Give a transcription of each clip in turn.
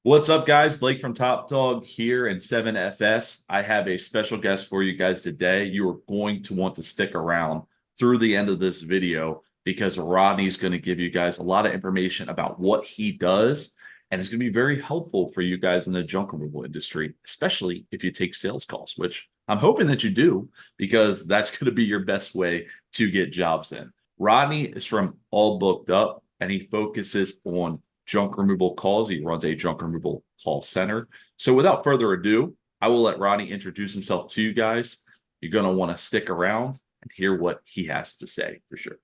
What's up, guys? Blake from Top Dog here in 7FS. I have a special guest for you guys today. You are going to want to stick around through the end of this video because Rodney's going to give you guys a lot of information about what he does, and it's going to be very helpful for you guys in the junk removal industry, especially if you take sales calls, which I'm hoping that you do because that's going to be your best way to get jobs in. Rodney is from All Booked Up, and he focuses on junk removal calls. He runs a junk removal call center. So without further ado, I will let Rodney introduce himself to you guys. You're going to want to stick around and hear what he has to say for sure.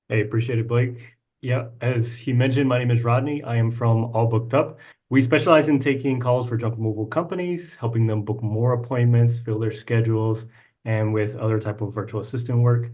Hey, appreciate it, Blake. Yeah, as he mentioned, my name is Rodney. I am from All Booked Up. We specialize in taking calls for junk removal companies, helping them book more appointments, fill their schedules, and with other type of virtual assistant work.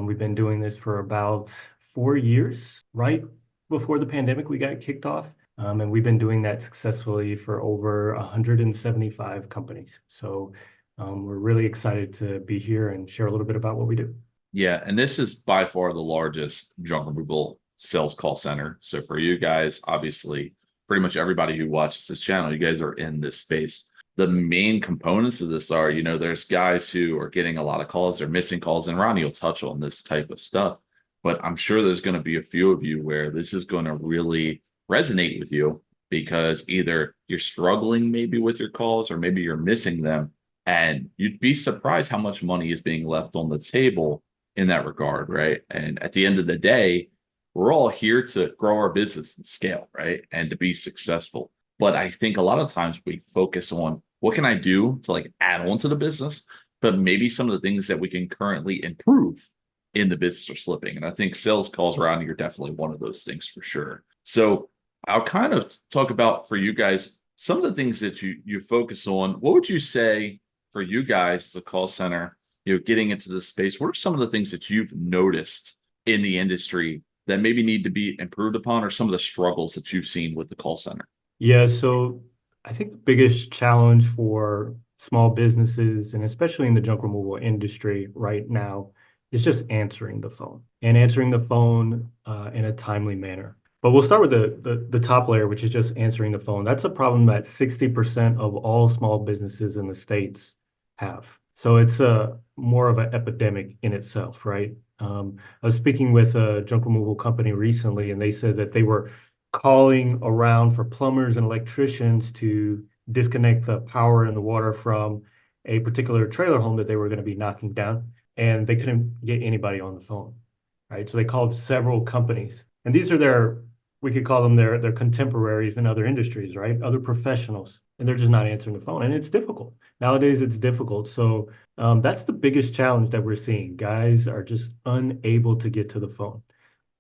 We've been doing this for about 4 years, right before the pandemic we got kicked off. And we've been doing that successfully for over 175 companies. So we're really excited to be here and share a little bit about what we do. Yeah, and this is by far the largest junk removal sales call center. So for you guys, obviously, pretty much everybody who watches this channel, you guys are in this space. The main components of this are, there's guys who are getting a lot of calls, they're missing calls, and Ronnie will touch on this type of stuff. But I'm sure there's going to be a few of you where this is going to really resonate with you because either you're struggling maybe with your calls or maybe you're missing them. And you'd be surprised how much money is being left on the table in that regard, right? And at the end of the day, we're all here to grow our business and scale, right? And to be successful. But I think a lot of times we focus on what can I do to like add on to the business, but maybe some of the things that we can currently improve in the business are slipping. And I think sales calls around here are definitely one of those things for sure. So I'll kind of talk about for you guys some of the things that you focus on. What would you say for you guys, the call center, getting into this space? What are some of the things that you've noticed in the industry that maybe need to be improved upon, or some of the struggles that you've seen with the call center? Yeah, so I think the biggest challenge for small businesses, and especially in the junk removal industry right now, is just answering the phone and answering the phone in a timely manner. But we'll start with the top layer, which is just answering the phone. That's a problem that 60% of all small businesses in the States have. So it's a more of an epidemic in itself, right? I was speaking with a junk removal company recently, and they said that they were calling around for plumbers and electricians to disconnect the power and the water from a particular trailer home that they were going to be knocking down, and they couldn't get anybody on the phone, right? So they called several companies, and these are we could call them their contemporaries in other industries, right? Other professionals, and they're just not answering the phone, and it's difficult. Nowadays, it's difficult. So that's the biggest challenge that we're seeing. Guys are just unable to get to the phone.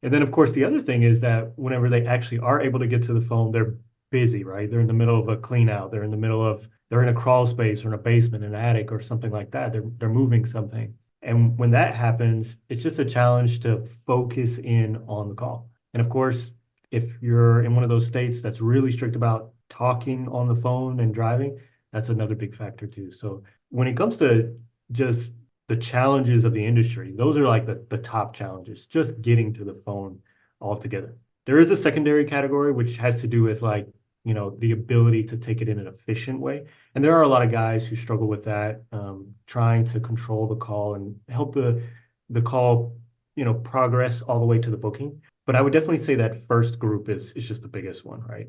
And then, of course, the other thing is that whenever they actually are able to get to the phone, they're busy, right? They're in the middle of a clean out. They're in a crawl space or in a basement, an attic or something like that. They're moving something. And when that happens, it's just a challenge to focus in on the call. And of course, if you're in one of those states that's really strict about talking on the phone and driving, that's another big factor too. So when it comes to just the challenges of the industry, those are like the top challenges, just getting to the phone altogether. There is a secondary category which has to do with like, the ability to take it in an efficient way. And there are a lot of guys who struggle with that, trying to control the call and help the call, progress all the way to the booking. But I would definitely say that first group is just the biggest one, right?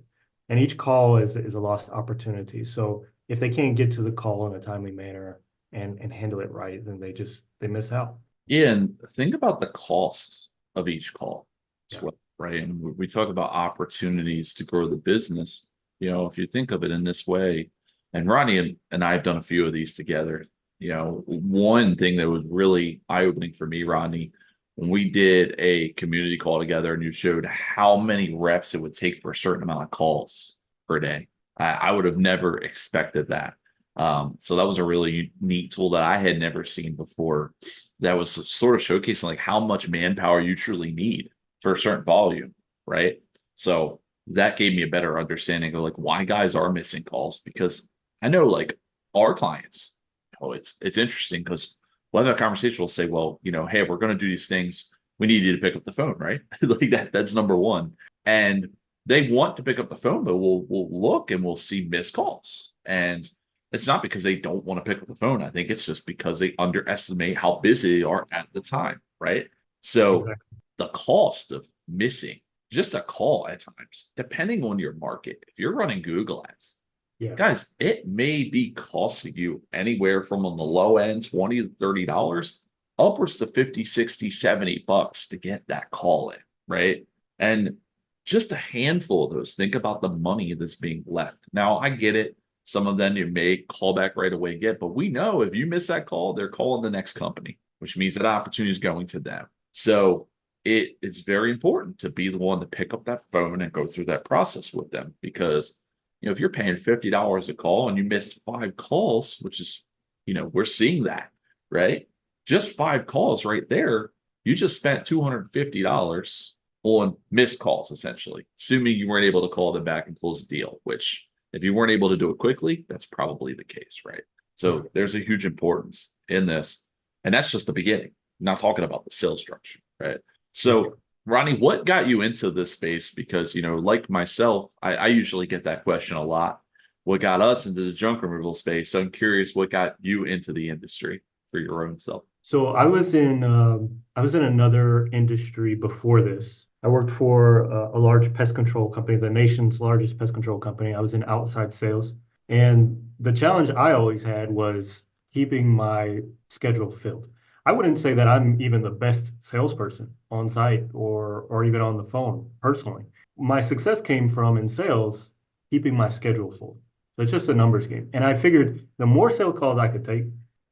And each call is a lost opportunity. So if they can't get to the call in a timely manner and handle it right, then they miss out. Yeah, and think about the costs of each call as Yeah. well, right? And we talk about opportunities to grow the business. If you think of it in this way, and Ronnie and I have done a few of these together. One thing that was really eye-opening for me, Ronnie, when we did a community call together and you showed how many reps it would take for a certain amount of calls per day. I would have never expected that. So that was a really neat tool that I had never seen before. That was sort of showcasing like how much manpower you truly need for a certain volume, right? So that gave me a better understanding of like why guys are missing calls, because I know like our clients, it's interesting because we'll have that conversation. We'll say, well, hey, if we're going to do these things, we need you to pick up the phone, right? Like that's number one. And they want to pick up the phone, but we'll look and we'll see missed calls. And it's not because they don't want to pick up the phone. I think it's just because they underestimate how busy they are at the time, right? So Exactly. the cost of missing just a call at times, depending on your market, if you're running Google ads, Yeah. guys, it may be costing you anywhere from on the low end, 20 to $30, upwards to 50, 60, $70 to get that call in, right? And just a handful of those, think about the money that's being left. Now, I get it. Some of them you may call back right away, get, but we know if you miss that call, they're calling the next company, which means that opportunity is going to them. So it is very important to be the one to pick up that phone and go through that process with them because if you're paying $50 a call and you missed 5 calls, which is, we're seeing that, right? Just 5 calls right there, you just spent $250 on missed calls, essentially, assuming you weren't able to call them back and close the deal, which if you weren't able to do it quickly, that's probably the case, right? Yeah. So there's a huge importance in this. And that's just the beginning. I'm not talking about the sales structure, right? Right. So Ronnie, what got you into this space? Because, like myself, I usually get that question a lot. What got us into the junk removal space? So I'm curious what got you into the industry for your own self. So I was in another industry before this. I worked for a large pest control company, the nation's largest pest control company. I was in outside sales, and the challenge I always had was keeping my schedule filled. I wouldn't say that I'm even the best salesperson on site or even on the phone personally. My success came from in sales keeping my schedule full. So it's just a numbers game. And I figured the more sales calls I could take,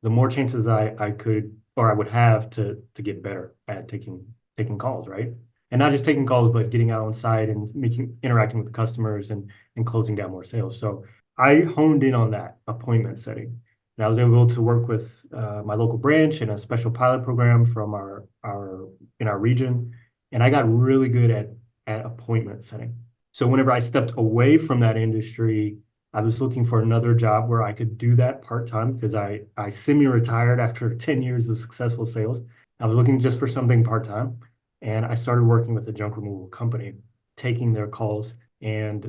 the more chances I could or I would have to get better at taking calls, right? And not just taking calls, but getting out on site and interacting with customers and closing down more sales. So I honed in on that appointment setting. And I was able to work with my local branch in a special pilot program from our in our region, and I got really good at appointment setting. So whenever I stepped away from that industry, I was looking for another job where I could do that part-time because I semi-retired after 10 years of successful sales. I was looking just for something part-time, and I started working with a junk removal company, taking their calls. And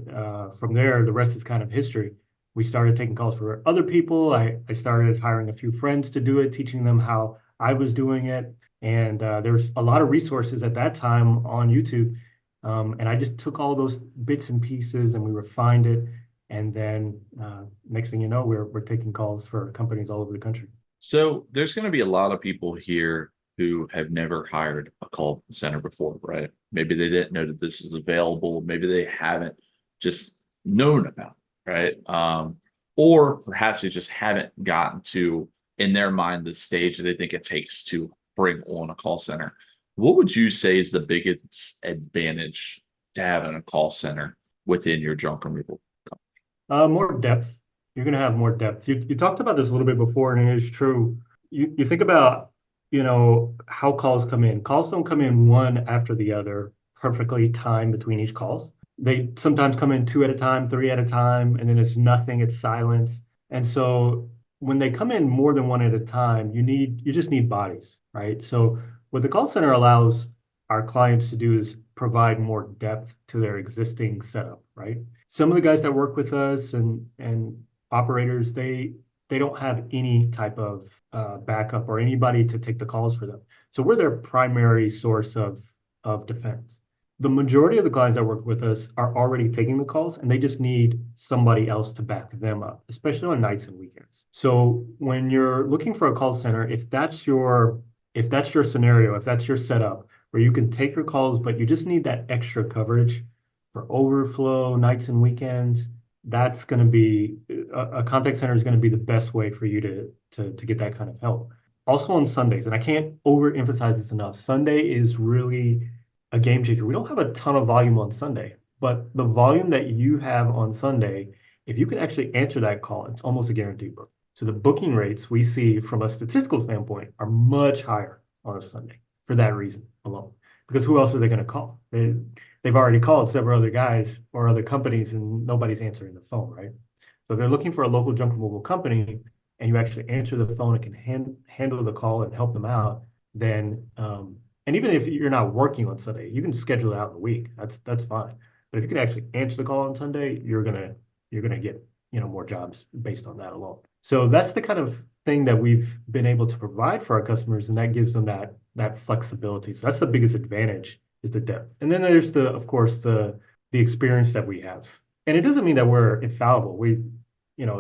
from there, the rest is kind of history. We started taking calls for other people. I started hiring a few friends to do it, teaching them how I was doing it. And there's a lot of resources at that time on YouTube. And I just took all those bits and pieces and we refined it. And then next thing you know, we're taking calls for companies all over the country. So there's going to be a lot of people here who have never hired a call center before, right? Maybe they didn't know that this is available. Maybe they haven't just known about it, right? Or perhaps they just haven't gotten to, in their mind, the stage that they think it takes to bring on a call center. What would you say is the biggest advantage to having a call center within your junk removal? More depth. You're going to have more depth. You talked about this a little bit before, and it is true. You think about, how calls come in. Calls don't come in one after the other, perfectly timed between each calls. They sometimes come in two at a time, three at a time, and then it's nothing, it's silence. And so when they come in more than one at a time, you just need bodies, right? So what the call center allows our clients to do is provide more depth to their existing setup, right? Some of the guys that work with us and operators, they don't have any type of backup or anybody to take the calls for them. So we're their primary source of defense. The majority of the clients that work with us are already taking the calls and they just need somebody else to back them up, especially on nights and weekends. So when you're looking for a call center, if that's your scenario, if that's your setup where you can take your calls, but you just need that extra coverage for overflow nights and weekends, that's going to be a contact center is going to be the best way for you to get that kind of help. Also on Sundays, and I can't overemphasize this enough, Sunday is really a game changer. We don't have a ton of volume on Sunday, but the volume that you have on Sunday, if you can actually answer that call, it's almost a guaranteed book. So the booking rates we see from a statistical standpoint are much higher on a Sunday for that reason alone. Because who else are they going to call? They've already called several other guys or other companies and nobody's answering the phone, right? So if they're looking for a local junk removal company and you actually answer the phone and can handle the call and help them out, then and even if you're not working on Sunday, you can schedule it out in the week. That's fine. But if you can actually answer the call on Sunday, you're gonna get, more jobs based on that alone. So that's the kind of thing that we've been able to provide for our customers, and that gives them that flexibility. So that's the biggest advantage is the depth. And then there's of course, the experience that we have. And it doesn't mean that we're infallible.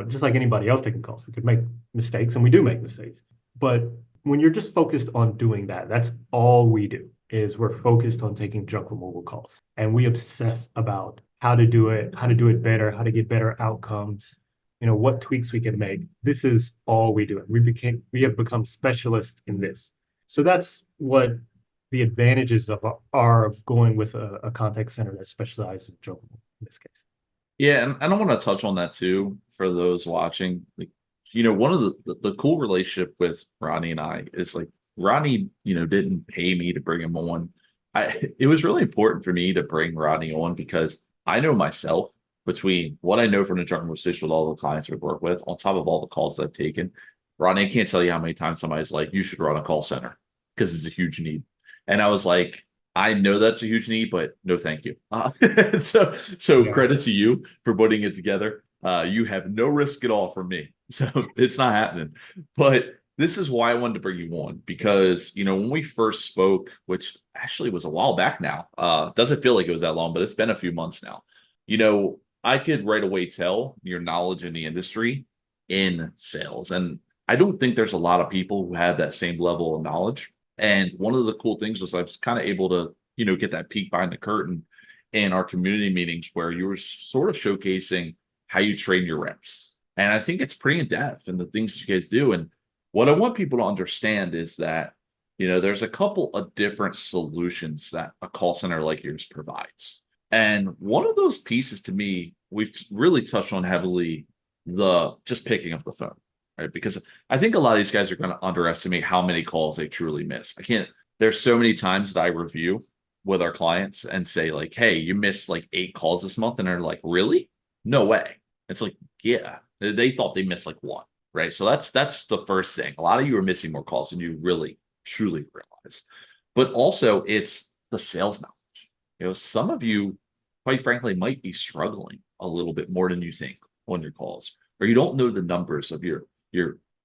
Just like anybody else taking calls, we could make mistakes, and we do make mistakes. But when you're just focused on doing that, that's all we do is we're focused on taking junk removal calls. And we obsess about how to do it better, how to get better outcomes, what tweaks we can make. This is all we do. We have become specialists in this. So that's what the advantages are of going with a contact center that specializes in junk removal in this case. Yeah, and I want to touch on that too for those watching. Like, one of the cool relationship with Ronnie and I is like Ronnie, didn't pay me to bring him on. It was really important for me to bring Ronnie on because I know myself between what I know from the jungle station with all the clients we work with, on top of all the calls that I've taken. Ronnie, I can't tell you how many times somebody's like, you should run a call center because it's a huge need. And I was like, I know that's a huge need, but no, thank you. So Yeah. credit to you for putting it together. You have no risk at all from me. So it's not happening. But this is why I wanted to bring you on because, when we first spoke, which actually was a while back now, doesn't feel like it was that long, but it's been a few months now. I could right away tell your knowledge in the industry in sales. And I don't think there's a lot of people who have that same level of knowledge. And one of the cool things was I was kind of able to, get that peek behind the curtain in our community meetings where you were sort of showcasing how you train your reps. And I think it's pretty in depth in the things you guys do. And what I want people to understand is that, there's a couple of different solutions that a call center like yours provides. And one of those pieces to me, we've really touched on heavily the just picking up the phone, right? Because I think a lot of these guys are going to underestimate how many calls they truly miss. There's so many times that I review with our clients and say, like, hey, you missed like 8 calls this month. And they're like, really? No way. It's like, yeah, they thought they missed like 1, right? So that's the first thing. A lot of you are missing more calls than you really truly realize. But also it's the sales knowledge. Some of you, quite frankly, might be struggling a little bit more than you think on your calls, or you don't know the numbers of your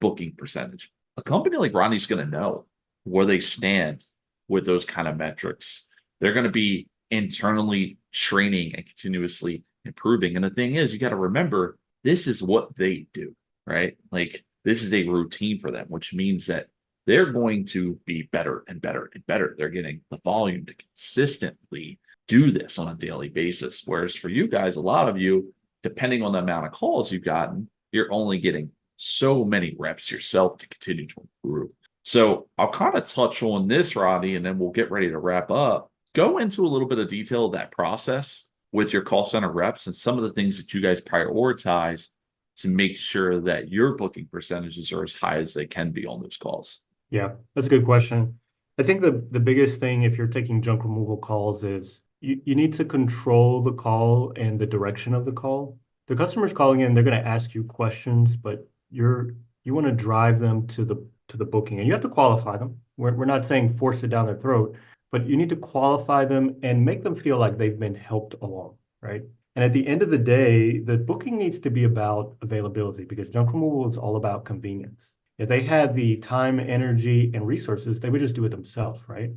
booking percentage. A company like Ronnie's going to know where they stand with those kind of metrics. They're going to be internally training and continuously improving. And the thing is, you got to remember, this is what they do, right? Like this is a routine for them, which means that they're going to be better and better and better. They're getting the volume to consistently do this on a daily basis. Whereas for you guys, a lot of you, depending on the amount of calls you've gotten, you're only getting so many reps yourself to continue to improve. So I'll kind of touch on this, Rodney, and then we'll get ready to wrap up. Go into a little bit of detail of that process with your call center reps and some of the things that you guys prioritize to make sure that your booking percentages are as high as they can be on those calls. Yeah, that's a good question. I think the biggest thing if you're taking junk removal calls is you need to control the call and the direction of the call. The customer's calling in, they're going to ask you questions, but you want to drive them to the booking, and you have to qualify them. We're not saying force it down their throat, but you need to qualify them and make them feel like they've been helped along, right? And at the end of the day, the booking needs to be about availability because junk removal is all about convenience. If they had the time, energy, and resources, they would just do it themselves, right?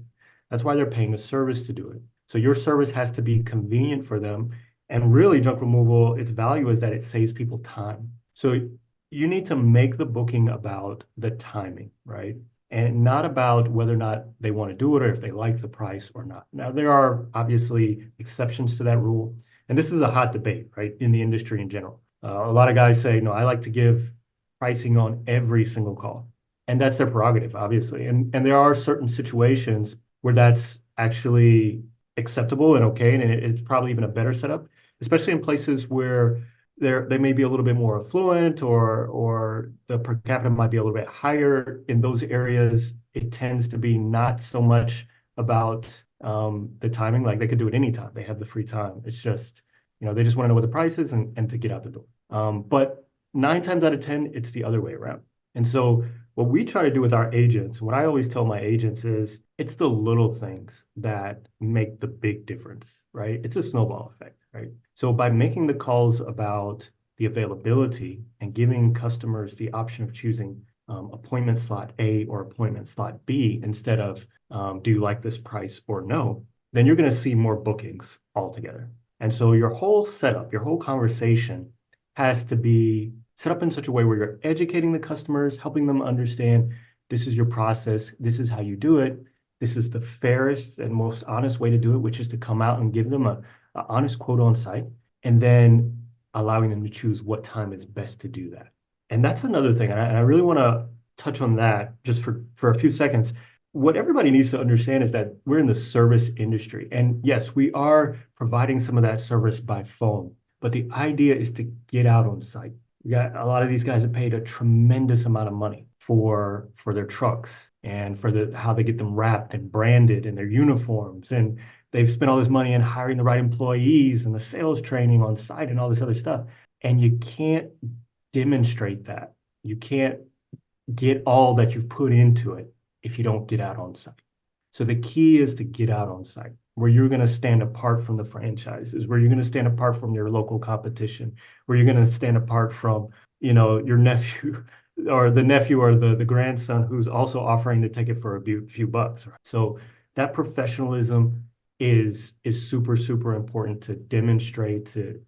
That's why they're paying a service to do it. So your service has to be convenient for them. And really, junk removal, its value is that it saves people time. So you need to make the booking about the timing, right? And not about whether or not they want to do it or if they like the price or not. Now, there are obviously exceptions to that rule. And this is a hot debate, right, in the industry in general. A lot of guys say, no, I like to give pricing on every single call. And that's their prerogative, obviously. And there are certain situations where that's actually acceptable and okay. And it's probably even a better setup, especially in places where they may be a little bit more affluent or the per capita might be a little bit higher. In those areas, it tends to be not so much about the timing. Like they could do it anytime. They have the free time. It's just, they just want to know what the price is and to get out the door. But 9 times out of 10, it's the other way around. And so what we try to do with our agents, what I always tell my agents is it's the little things that make the big difference, right? It's a snowball effect. right? So by making the calls about the availability and giving customers the option of choosing appointment slot A or appointment slot B instead of do you like this price or no, then you're going to see more bookings altogether. And so your whole setup, your whole conversation has to be set up in such a way where you're educating the customers, helping them understand this is your process, this is how you do it, this is the fairest and most honest way to do it, which is to come out and give them a honest quote on site, and then allowing them to choose what time is best to do that. And that's another thing. And I really want to touch on that just for a few seconds. What everybody needs to understand is that we're in the service industry. And yes, we are providing some of that service by phone, but the idea is to get out on site. We got a lot of these guys that paid a tremendous amount of money for their trucks and for how they get them wrapped and branded and their uniforms. And they've spent all this money in hiring the right employees and the sales training on site and all this other stuff. And you can't demonstrate that. You can't get all that you've put into it if you don't get out on site. So the key is to get out on site where you're going to stand apart from the franchises, where you're going to stand apart from your local competition, where you're going to stand apart from, your nephew or the nephew or the grandson who's also offering to take it for a few bucks. Right? So that professionalism is super, super important to demonstrate, to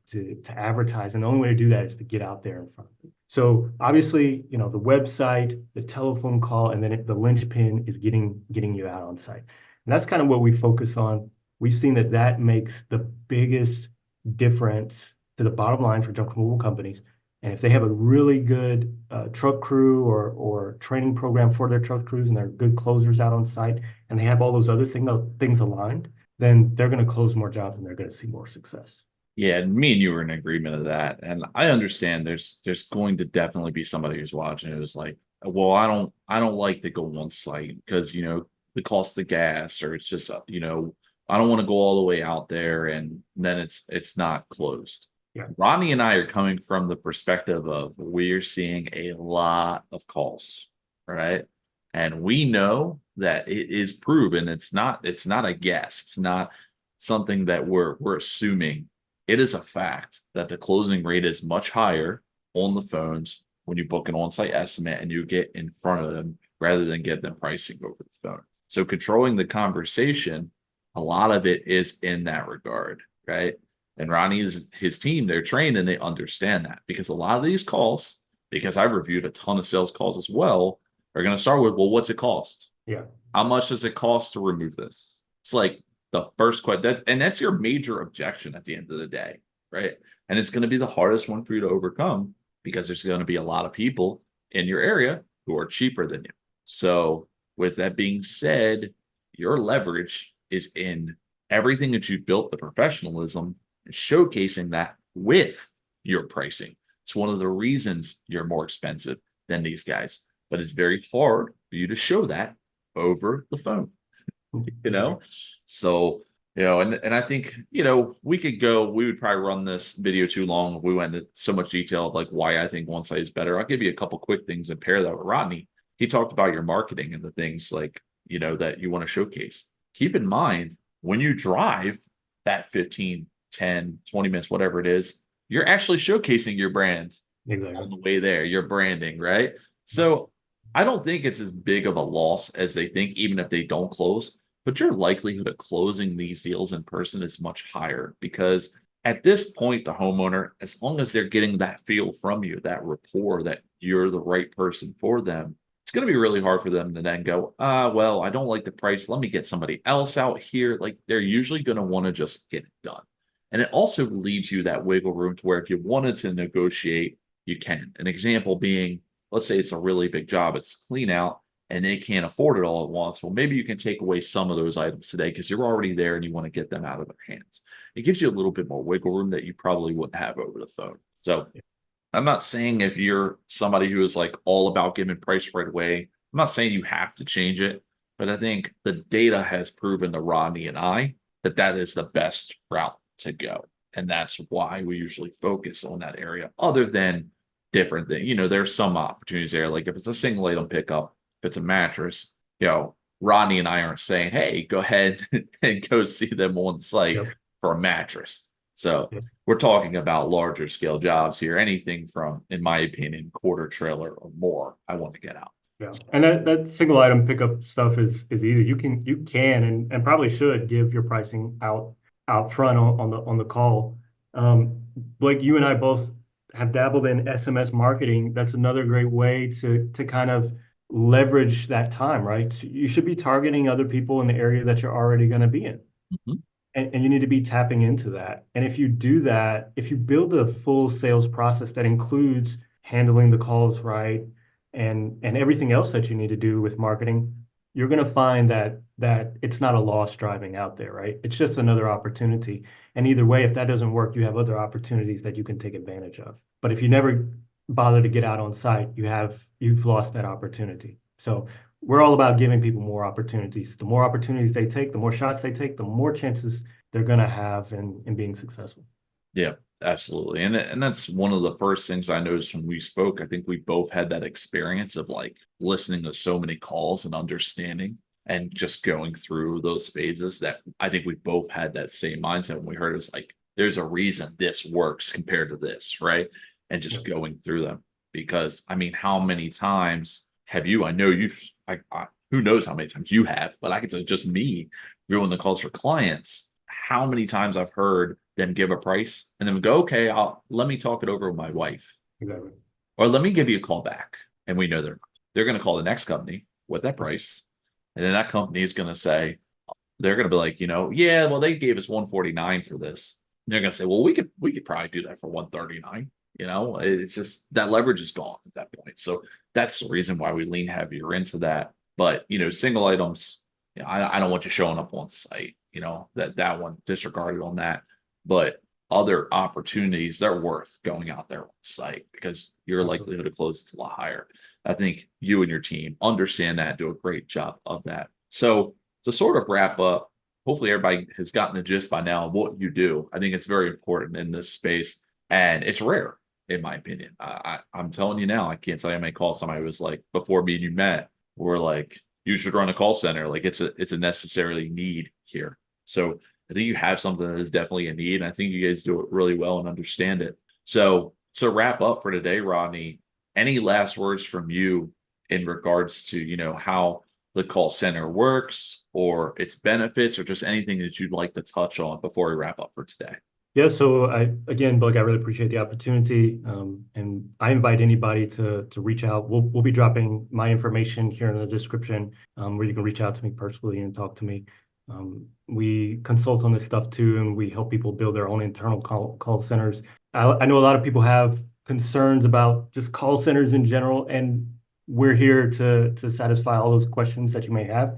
advertise. And the only way to do that is to get out there in front of it. So obviously, the website, the telephone call, and then the linchpin is getting you out on site. And that's kind of what we focus on. We've seen that makes the biggest difference to the bottom line for junk removal companies. And if they have a really good truck crew or training program for their truck crews and they're good closers out on site and they have all those other things aligned, then they're going to close more jobs and they're going to see more success. Yeah, and me and you were in agreement of that. And I understand there's going to definitely be somebody who's watching who's like, well, I don't like to go on site because the cost of gas, or it's just I don't want to go all the way out there and then it's not closed. Yeah. Rodney and I are coming from the perspective of we're seeing a lot of calls, right? And we know that it is proven. It's not a guess. It's not something that we're assuming. It is a fact that the closing rate is much higher on the phones when you book an on-site estimate and you get in front of them rather than get them pricing over the phone. So controlling the conversation, a lot of it is in that regard, right? And Ronnie's his team, they're trained and they understand that because a lot of these calls, because I've reviewed a ton of sales calls as well, are going to start with, well, what's it cost? Yeah. How much does it cost to remove this? It's like the first question, and that's your major objection at the end of the day, right? And it's going to be the hardest one for you to overcome because there's going to be a lot of people in your area who are cheaper than you. So with that being said, your leverage is in everything that you've built, the professionalism, and showcasing that with your pricing. It's one of the reasons you're more expensive than these guys, but it's very hard for you to show that over the phone, So, and I think, we would probably run this video too long if we went into so much detail of like why I think one site is better. I'll give you a couple quick things and pair that with Rodney. He talked about your marketing and the things like, that you want to showcase. Keep in mind when you drive that 15, 10, 20 minutes, whatever it is, you're actually showcasing your brand on the way there, your branding, right? So I don't think it's as big of a loss as they think, even if they don't close, but your likelihood of closing these deals in person is much higher because at this point, the homeowner, as long as they're getting that feel from you, that rapport that you're the right person for them, it's going to be really hard for them to then go, well, I don't like the price. Let me get somebody else out here. Like they're usually going to want to just get it done. And it also leaves you that wiggle room to where if you wanted to negotiate, you can. An example being, let's say it's a really big job, it's clean out and they can't afford it all at once. Well, maybe you can take away some of those items today because you're already there and you want to get them out of their hands. It gives you a little bit more wiggle room that you probably wouldn't have over the phone. So I'm not saying if you're somebody who is like all about giving price right away, I'm not saying you have to change it, but I think the data has proven to Rodney and I that is the best route to go. And that's why we usually focus on that area other than different things. There's some opportunities there. Like if it's a single item pickup, if it's a mattress, Rodney and I aren't saying, hey, go ahead and go see them on site for a mattress. So Yeah. we're talking about larger scale jobs here, anything from, in my opinion, quarter trailer or more. I want to get out. Yeah, and that single item pickup stuff is easy. You can and probably should give your pricing out front on the call. Blake, you and I both have dabbled in SMS marketing. That's another great way to kind of leverage that time, right? So you should be targeting other people in the area that you're already going to be in. Mhm. And you need to be tapping into that. And if you do that, if you build a full sales process that includes handling the calls right and everything else that you need to do with marketing, you're going to find that it's not a loss driving out there, right? It's just another opportunity. And either way, if that doesn't work, you have other opportunities that you can take advantage of. But if you never bother to get out on site, you've lost that opportunity. So we're all about giving people more opportunities. The more opportunities they take, the more shots they take, the more chances they're going to have in being successful. Yeah, absolutely. And that's one of the first things I noticed when we spoke. I think we both had that experience of like listening to so many calls and understanding and just going through those phases that I think we both had that same mindset when we heard it was like, there's a reason this works compared to this, right? And Yeah. just going through them. Because I mean, how many times have you? I know you've, who knows how many times you have, but I can say just me doing the calls for clients. How many times I've heard them give a price and then go, okay, I'll let me talk it over with my wife, Exactly. or let me give you a call back. And we know they're going to call the next company with that price, and then that company is going to say they're going to be like, yeah, well they gave us 149 for this. And they're going to say, well we could probably do that for 139. It's just that leverage is gone at that point. So that's the reason why we lean heavier into that. But single items, I don't want you showing up on site. That one disregarded on that. But other opportunities, they're worth going out there on site because your Absolutely. likelihood of close is a lot higher. I think you and your team understand that, do a great job of that. So to sort of wrap up, hopefully everybody has gotten the gist by now of what you do. I think it's very important in this space, and it's rare, in my opinion. I'm telling you now, I can't tell you how many calls somebody was like before me and you met. We're like, you should run a call center. Like it's a necessarily need here. So I think you have something that is definitely a need. And I think you guys do it really well and understand it. So to wrap up for today, Rodney, any last words from you in regards to, how the call center works or its benefits or just anything that you'd like to touch on before we wrap up for today? Yeah, so again, Blake, I really appreciate the opportunity, and I invite anybody to reach out. We'll be dropping my information here in the description, where you can reach out to me personally and talk to me. We consult on this stuff too, and we help people build their own internal call centers. I know a lot of people have concerns about just call centers in general, and we're here to satisfy all those questions that you may have.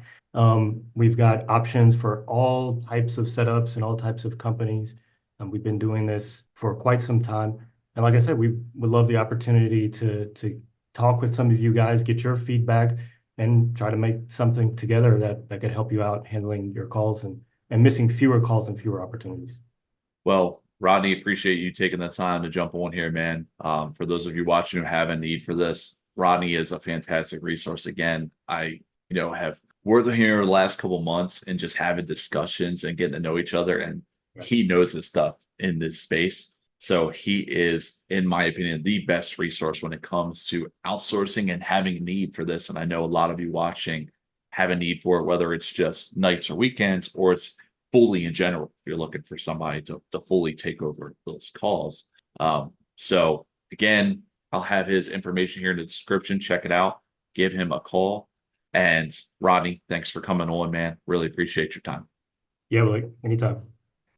We've got options for all types of setups and all types of companies. And we've been doing this for quite some time. And like I said, we would love the opportunity to talk with some of you guys, get your feedback, and try to make something together that could help you out handling your calls and missing fewer calls and fewer opportunities. Well, Rodney, appreciate you taking the time to jump on here, man. For those of you watching who have a need for this, Rodney is a fantastic resource. Again, I, have worked with him here the last couple months and just having discussions and getting to know each other. And Yeah. he knows his stuff in this space. So he is, in my opinion, the best resource when it comes to outsourcing and having a need for this. And I know a lot of you watching have a need for it, whether it's just nights or weekends or it's fully in general, if you're looking for somebody to fully take over those calls. So again, I'll have his information here in the description. Check it out. Give him a call. And Rodney, thanks for coming on, man. Really appreciate your time. Yeah, like anytime.